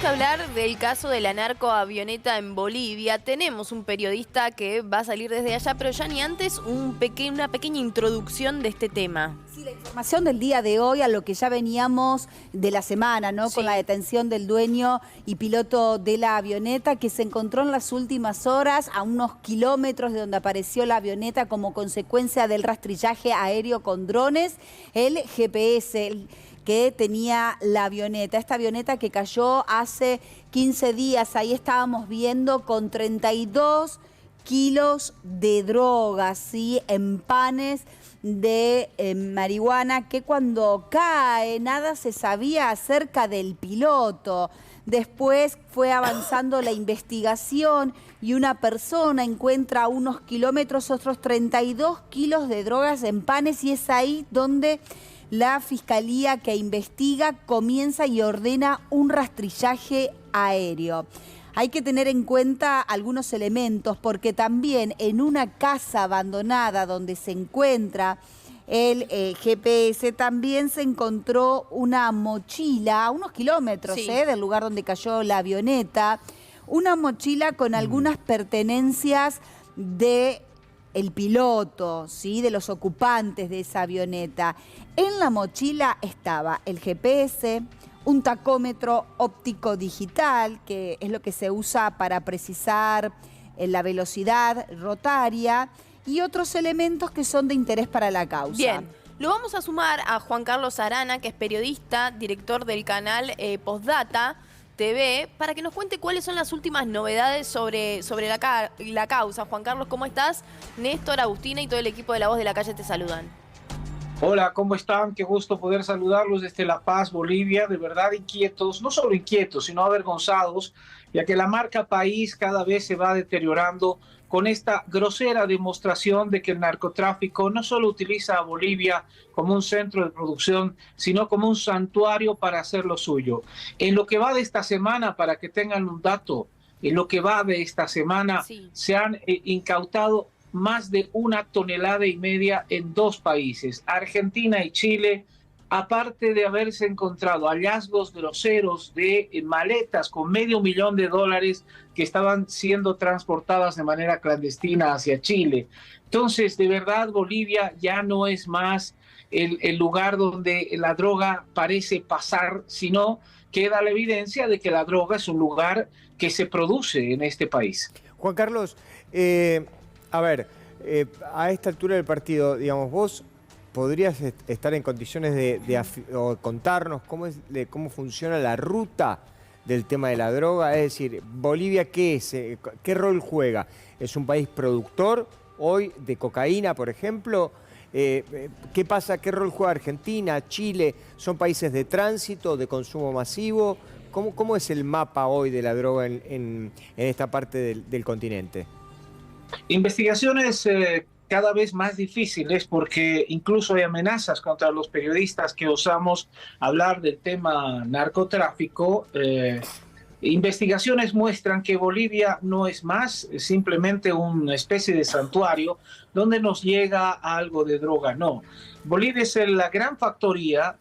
que hablar del caso de la narcoavioneta en Bolivia. Tenemos un periodista que va a salir desde allá, pero ya ni antes una pequeña introducción de este tema. Sí, la información del día de hoy, a lo que ya veníamos de la semana, ¿no? Sí. Con la detención del dueño y piloto de la avioneta, que se encontró en las últimas horas a unos kilómetros de donde apareció la avioneta como consecuencia del rastrillaje aéreo con drones, el GPS que tenía la avioneta. Esta avioneta que cayó hace 15 días, ahí estábamos viendo con 32 kilos de drogas, ¿sí? En panes de marihuana, que cuando cae nada se sabía acerca del piloto. Después fue avanzando la investigación y una persona encuentra a unos kilómetros otros 32 kilos de drogas en panes, y es ahí donde la fiscalía que investiga comienza y ordena un rastrillaje aéreo. Hay que tener en cuenta algunos elementos, porque también en una casa abandonada donde se encuentra el GPS también se encontró una mochila a unos kilómetros, Sí. del lugar donde cayó la avioneta, una mochila con algunas pertenencias de el piloto, ¿sí? De los ocupantes de esa avioneta. En la mochila estaba el GPS, un tacómetro óptico digital, que es lo que se usa para precisar la velocidad rotaria, y otros elementos que son de interés para la causa. Bien, lo vamos a sumar a Juan Carlos Arana, que es periodista, director del canal Postdata TV, para que nos cuente cuáles son las últimas novedades sobre la causa. Juan Carlos, ¿cómo estás? Néstor, Agustina y todo el equipo de La Voz de la Calle te saludan. Hola, ¿cómo están? Qué gusto poder saludarlos desde La Paz, Bolivia. De verdad inquietos, no solo inquietos, sino avergonzados, ya que la marca país cada vez se va deteriorando con esta grosera demostración de que el narcotráfico no solo utiliza a Bolivia como un centro de producción, sino como un santuario para hacer lo suyo. En lo que va de esta semana, para que tengan un dato, en lo que va de esta semana, Sí. se han incautado más de 1,5 toneladas en 2 países, Argentina y Chile, aparte de haberse encontrado hallazgos groseros de maletas con $500,000 que estaban siendo transportadas de manera clandestina hacia Chile. Entonces, de verdad, Bolivia ya no es más el lugar donde la droga parece pasar, sino queda la evidencia de que la droga es un lugar que se produce en este país. Juan Carlos, a ver, a esta altura del partido, digamos, vos podrías estar en condiciones o contarnos cómo funciona la ruta del tema de la droga. Es decir, Bolivia, ¿qué es? ¿Qué rol juega? ¿Es un país productor hoy de cocaína, por ejemplo? ¿Qué pasa? ¿Qué rol juega Argentina, Chile? ¿Son países de tránsito, de consumo masivo? ¿Cómo es el mapa hoy de la droga en esta parte del continente? Investigaciones cada vez más difíciles, porque incluso hay amenazas contra los periodistas que osamos hablar del tema narcotráfico. Investigaciones muestran que Bolivia no es más simplemente una especie de santuario donde nos llega algo de droga, no. Bolivia es la gran factoría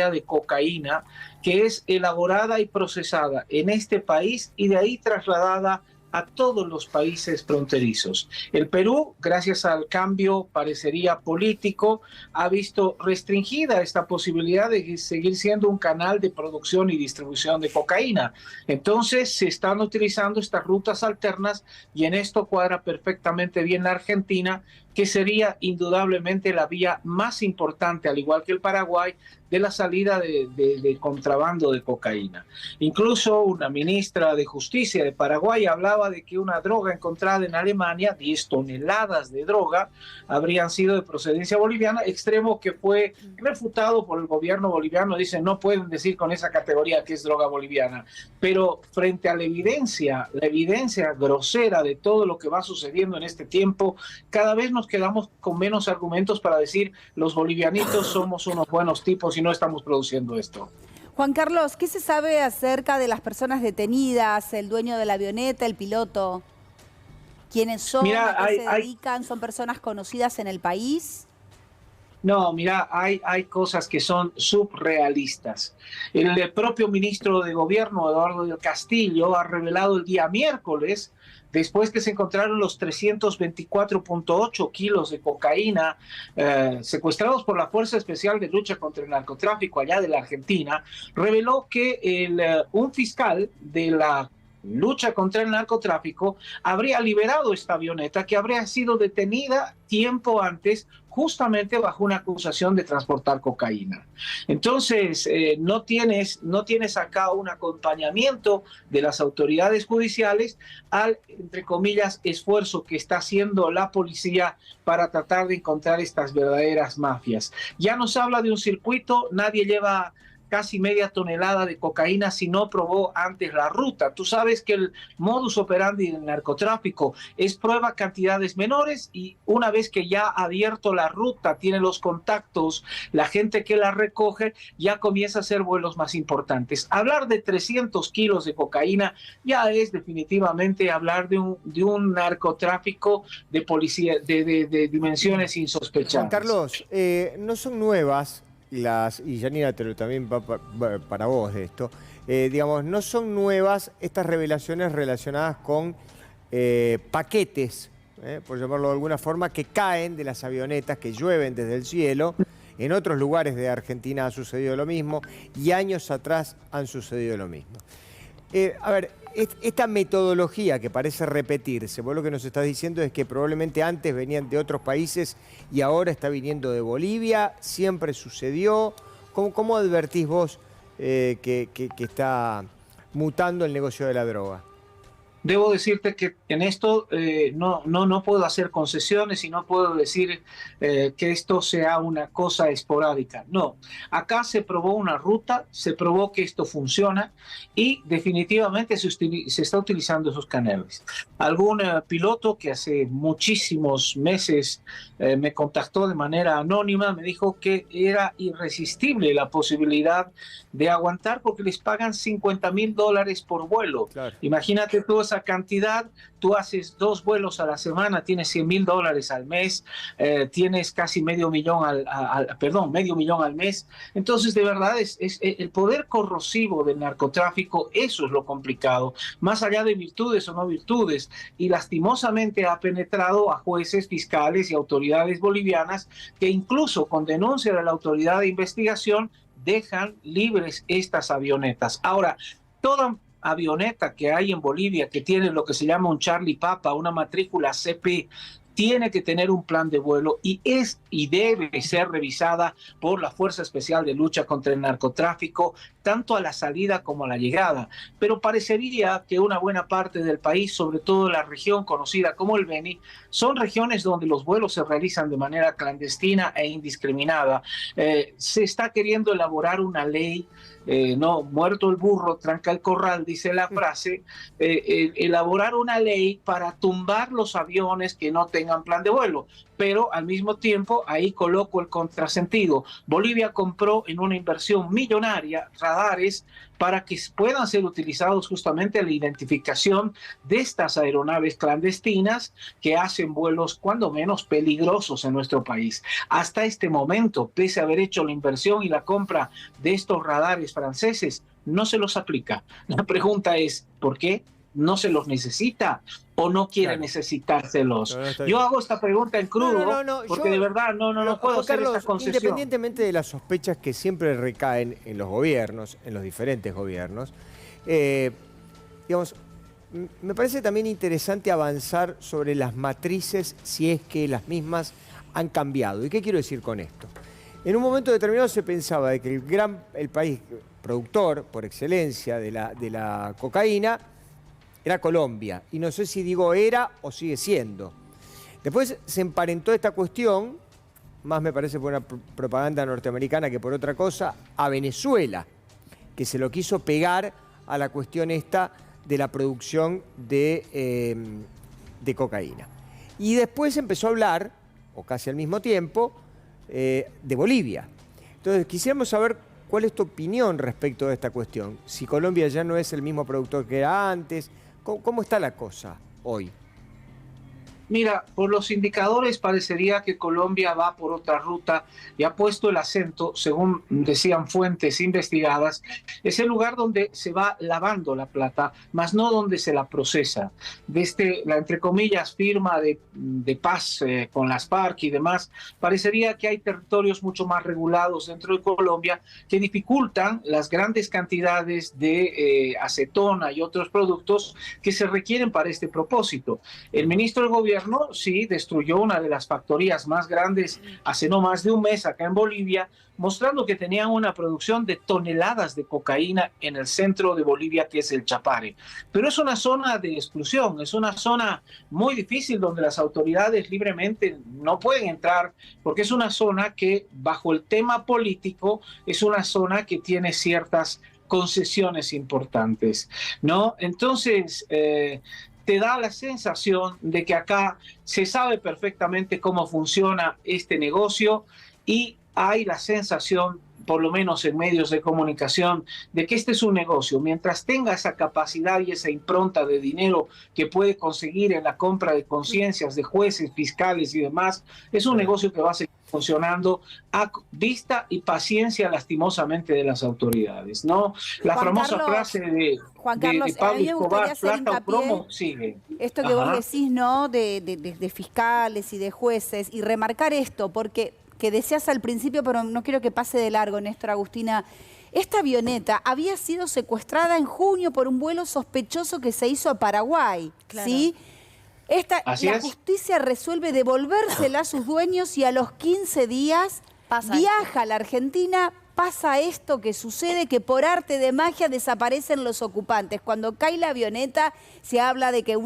de cocaína que es elaborada y procesada en este país y de ahí trasladada a todos los países fronterizos. El Perú, gracias al cambio, parecería político, ha visto restringida esta posibilidad de seguir siendo un canal de producción y distribución de cocaína. Entonces, se están utilizando estas rutas alternas, y en esto cuadra perfectamente bien la Argentina, que sería indudablemente la vía más importante, al igual que el Paraguay, de la salida de contrabando de cocaína. Incluso una ministra de Justicia de Paraguay hablaba de que una droga encontrada en Alemania, 10 toneladas de droga, habrían sido de procedencia boliviana, extremo que fue refutado por el gobierno boliviano. Dicen, no pueden decir con esa categoría que es droga boliviana. Pero frente a la evidencia grosera de todo lo que va sucediendo en este tiempo, cada vez nos quedamos con menos argumentos para decir los bolivianitos somos unos buenos tipos y no estamos produciendo esto. Juan Carlos, ¿qué se sabe acerca de las personas detenidas, el dueño de la avioneta, el piloto? ¿Quiénes son? Mira, ¿A qué se dedican? ¿Son personas conocidas en el país? No, mira, hay cosas que son subrealistas. El propio ministro de Gobierno, Eduardo del Castillo, ha revelado el día miércoles, después que se encontraron los 324,8 kilos de cocaína secuestrados por la Fuerza Especial de Lucha contra el Narcotráfico allá de la Argentina, reveló que un fiscal de la lucha contra el narcotráfico habría liberado esta avioneta que habría sido detenida tiempo antes justamente bajo una acusación de transportar cocaína. Entonces, no tienes acá un acompañamiento de las autoridades judiciales al, entre comillas, esfuerzo que está haciendo la policía para tratar de encontrar estas verdaderas mafias. Ya nos habla de un circuito, nadie lleva casi media tonelada de cocaína si no probó antes la ruta. Tú sabes que el modus operandi del narcotráfico es prueba cantidades menores y una vez que ya ha abierto la ruta, tiene los contactos, la gente que la recoge, ya comienza a hacer vuelos más importantes. Hablar de 300 kilos de cocaína ya es definitivamente hablar de un narcotráfico de policía de dimensiones insospechadas. Juan Carlos, no son nuevas y Janina, también va para vos de esto, digamos, no son nuevas estas revelaciones relacionadas con paquetes, por llamarlo de alguna forma, que caen de las avionetas, que llueven desde el cielo. En otros lugares de Argentina ha sucedido lo mismo y años atrás han sucedido lo mismo. A ver, esta metodología que parece repetirse, vos lo que nos estás diciendo es que probablemente antes venían de otros países y ahora está viniendo de Bolivia, siempre sucedió. ¿Cómo advertís vos que está mutando el negocio de la droga? Debo decirte que en esto no puedo hacer concesiones y no puedo decir que esto sea una cosa esporádica. No, acá se probó una ruta, se probó que esto funciona y definitivamente se está utilizando esos canales. Algún piloto que hace muchísimos meses me contactó de manera anónima, me dijo que era irresistible la posibilidad de aguantar porque les pagan $50,000 por vuelo. Claro. Imagínate tú esa cantidad, tú haces 2 vuelos a la semana, tienes $100,000 al mes, tienes casi medio millón al mes. Entonces, de verdad, es el poder corrosivo del narcotráfico, eso es lo complicado, más allá de virtudes o no virtudes, y lastimosamente ha penetrado a jueces, fiscales y autoridades bolivianas que incluso con denuncia de la autoridad de investigación dejan libres estas avionetas. Ahora, toda avioneta que hay en Bolivia que tiene lo que se llama un Charlie Papa, una matrícula CP, tiene que tener un plan de vuelo y debe ser revisada por la Fuerza Especial de Lucha contra el Narcotráfico, tanto a la salida como a la llegada. Pero parecería que una buena parte del país, sobre todo la región conocida como el Beni, son regiones donde los vuelos se realizan de manera clandestina e indiscriminada. Se está queriendo elaborar una ley, no, muerto el burro, tranca el corral, dice la frase, elaborar una ley para tumbar los aviones que no tengan plan de vuelo. Pero al mismo tiempo, ahí coloco el contrasentido. Bolivia compró en una inversión millonaria radares para que puedan ser utilizados justamente en la identificación de estas aeronaves clandestinas que hacen vuelos cuando menos peligrosos en nuestro país. Hasta este momento, pese a haber hecho la inversión y la compra de estos radares franceses, no se los aplica. La pregunta es, ¿por qué? ¿No se los necesita o no quiere necesitárselos? Yo hago esta pregunta en crudo porque de verdad no puedo hacer esta concesión. Independientemente de las sospechas que siempre recaen en los gobiernos, en los diferentes gobiernos, digamos, me parece también interesante avanzar sobre las matrices si es que las mismas han cambiado. ¿Y qué quiero decir con esto? En un momento determinado se pensaba de que el país productor por excelencia de la cocaína era Colombia, y no sé si digo era o sigue siendo. Después se emparentó esta cuestión, más me parece por una propaganda norteamericana que por otra cosa, a Venezuela, que se lo quiso pegar a la cuestión esta de la producción de cocaína. Y después empezó a hablar, o casi al mismo tiempo, de Bolivia. Entonces quisiéramos saber cuál es tu opinión respecto de esta cuestión. Si Colombia ya no es el mismo productor que era antes, ¿cómo está la cosa hoy? Mira, por los indicadores parecería que Colombia va por otra ruta y ha puesto el acento, según decían fuentes investigadas, es el lugar donde se va lavando la plata, más no donde se la procesa. Desde la, entre comillas, firma de paz con las FARC y demás, parecería que hay territorios mucho más regulados dentro de Colombia que dificultan las grandes cantidades de acetona y otros productos que se requieren para este propósito. El ministro del Gobierno sí destruyó una de las factorías más grandes hace no más de un mes acá en Bolivia, mostrando que tenían una producción de toneladas de cocaína en el centro de Bolivia, que es el Chapare. Pero es una zona de exclusión, es una zona muy difícil donde las autoridades libremente no pueden entrar, porque es una zona que, bajo el tema político, es una zona que tiene ciertas concesiones importantes, ¿no? Entonces, te da la sensación de que acá se sabe perfectamente cómo funciona este negocio y hay la sensación, por lo menos en medios de comunicación, de que este es un negocio. Mientras tenga esa capacidad y esa impronta de dinero que puede conseguir en la compra de conciencias de jueces, fiscales y demás, es un negocio que va a seguir funcionando a vista y paciencia, lastimosamente, de las autoridades, ¿no? La famosa frase de Pablo Escobar, plata o plomo, sigue. Esto que vos decís, ¿no? De fiscales y de jueces, y remarcar esto, porque que decías al principio, pero no quiero que pase de largo, Néstor, Agustina. Esta avioneta había sido secuestrada en junio por un vuelo sospechoso que se hizo a Paraguay, claro. ¿Sí? La justicia resuelve devolvérsela a sus dueños y a los 15 días viaja a la Argentina. Pasa esto que sucede, que por arte de magia desaparecen los ocupantes. Cuando cae la avioneta, se habla de que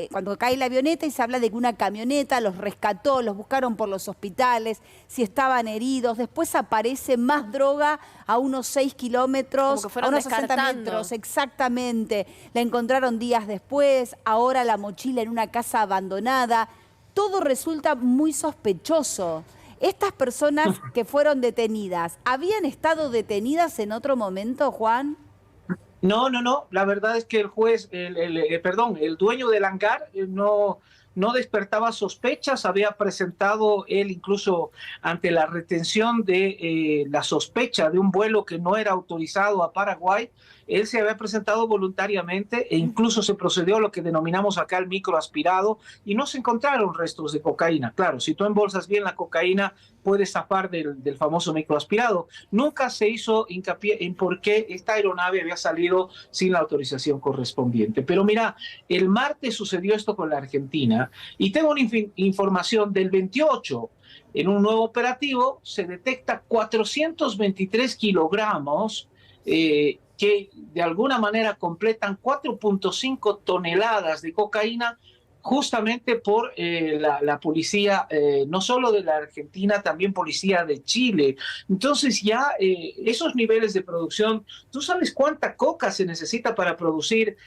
cuando cae la avioneta y se habla de que una camioneta los rescató, los buscaron por los hospitales, si estaban heridos. Después aparece más droga a unos 6 kilómetros, a unos 60 metros, exactamente. La encontraron días después, ahora la mochila en una casa abandonada. Todo resulta muy sospechoso. ¿Estas personas que fueron detenidas, habían estado detenidas en otro momento, Juan? No. La verdad es que el juez, el dueño del hangar no despertaba sospechas. Había presentado él incluso ante la retención de la sospecha de un vuelo que no era autorizado a Paraguay. Él se había presentado voluntariamente e incluso se procedió a lo que denominamos acá el microaspirado y no se encontraron restos de cocaína. Claro, si tú embolsas bien la cocaína, puedes zafar del famoso microaspirado. Nunca se hizo hincapié en por qué esta aeronave había salido sin la autorización correspondiente. Pero mira, el martes sucedió esto con la Argentina y tengo una información del 28. En un nuevo operativo se detecta 423 kilogramos que de alguna manera completan 4.5 toneladas de cocaína, justamente por la policía, no solo de la Argentina, también policía de Chile. Entonces ya esos niveles de producción, ¿tú sabes cuánta coca se necesita para producir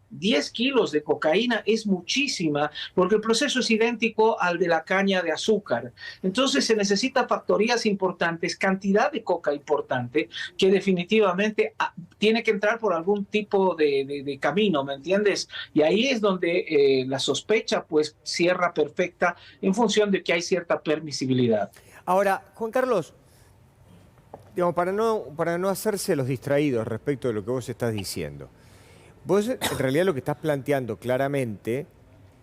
10 kilos de cocaína? Es muchísima, porque el proceso es idéntico al de la caña de azúcar. Entonces se necesita factorías importantes, cantidad de coca importante, que definitivamente tiene que entrar por algún tipo de camino, ¿me entiendes? Y ahí es donde la sospecha pues cierra perfecta en función de que hay cierta permisibilidad. Ahora, Juan Carlos, digamos, para no hacerse los distraídos respecto de lo que vos estás diciendo, vos en realidad lo que estás planteando claramente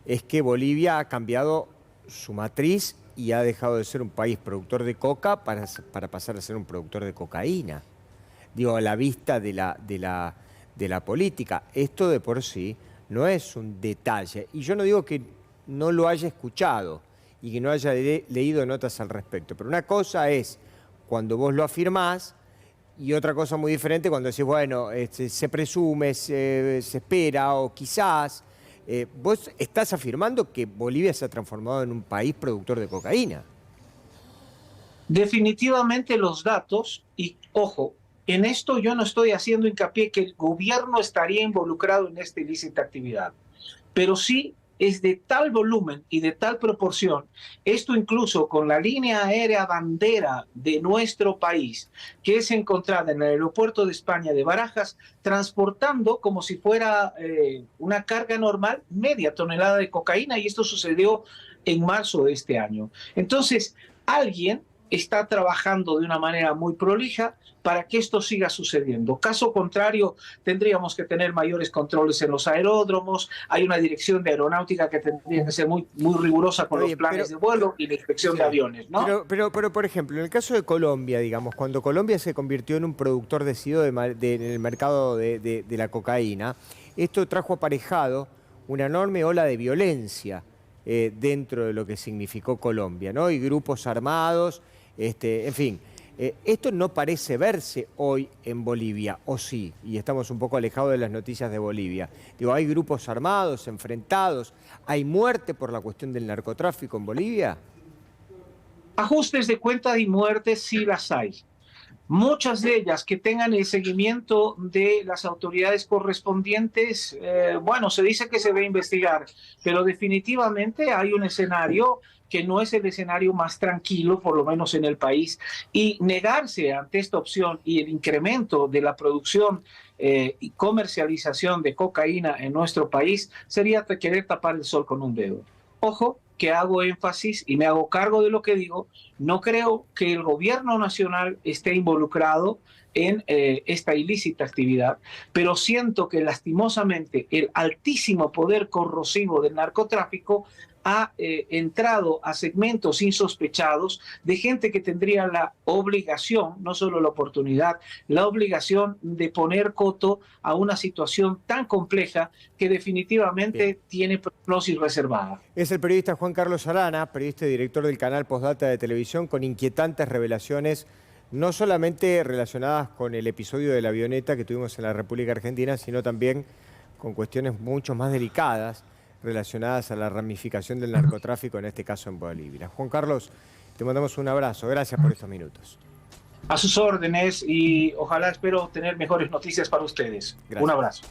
es que Bolivia ha cambiado su matriz y ha dejado de ser un país productor de coca para pasar a ser un productor de cocaína. Digo, a la vista de la política. Esto de por sí no es un detalle. Y yo no digo que no lo haya escuchado y que no haya leído notas al respecto. Pero una cosa es cuando vos lo afirmás y otra cosa muy diferente cuando decís, bueno, se presume, se espera o quizás. Vos estás afirmando que Bolivia se ha transformado en un país productor de cocaína. Definitivamente los datos, y ojo, en esto yo no estoy haciendo hincapié que el gobierno estaría involucrado en esta ilícita actividad, pero sí es de tal volumen y de tal proporción, esto incluso con la línea aérea bandera de nuestro país, que es encontrada en el aeropuerto de España de Barajas, transportando como si fuera una carga normal, media tonelada de cocaína, y esto sucedió en marzo de este año. Entonces, alguien está trabajando de una manera muy prolija para que esto siga sucediendo. Caso contrario, tendríamos que tener mayores controles en los aeródromos, hay una dirección de aeronáutica que tendría que ser muy rigurosa con los planes de vuelo y la inspección de aviones, ¿no? Pero, por ejemplo, en el caso de Colombia, digamos, cuando Colombia se convirtió en un productor decidido en el mercado de la cocaína, esto trajo aparejado una enorme ola de violencia dentro de lo que significó Colombia, ¿no? Y grupos armados, en fin. Esto no parece verse hoy en Bolivia, ¿o sí? Y estamos un poco alejados de las noticias de Bolivia. Digo, ¿hay grupos armados, enfrentados? ¿Hay muerte por la cuestión del narcotráfico en Bolivia? Ajustes de cuentas y muertes sí las hay. Muchas de ellas que tengan el seguimiento de las autoridades correspondientes, bueno, se dice que se va a investigar, pero definitivamente hay un escenario que no es el escenario más tranquilo, por lo menos en el país, y negarse ante esta opción y el incremento de la producción y comercialización de cocaína en nuestro país sería querer tapar el sol con un dedo. Ojo, que hago énfasis y me hago cargo de lo que digo, no creo que el gobierno nacional esté involucrado en esta ilícita actividad, pero siento que lastimosamente el altísimo poder corrosivo del narcotráfico ha entrado a segmentos insospechados de gente que tendría la obligación, no solo la oportunidad, la obligación de poner coto a una situación tan compleja que definitivamente tiene prognosis reservada. Es el periodista Juan Carlos Arana, periodista y director del canal Postdata de Televisión, con inquietantes revelaciones, no solamente relacionadas con el episodio de la avioneta que tuvimos en la República Argentina, sino también con cuestiones mucho más delicadas relacionadas a la ramificación del narcotráfico, en este caso en Bolivia. Juan Carlos, te mandamos un abrazo. Gracias por estos minutos. A sus órdenes y ojalá espero tener mejores noticias para ustedes. Gracias. Un abrazo.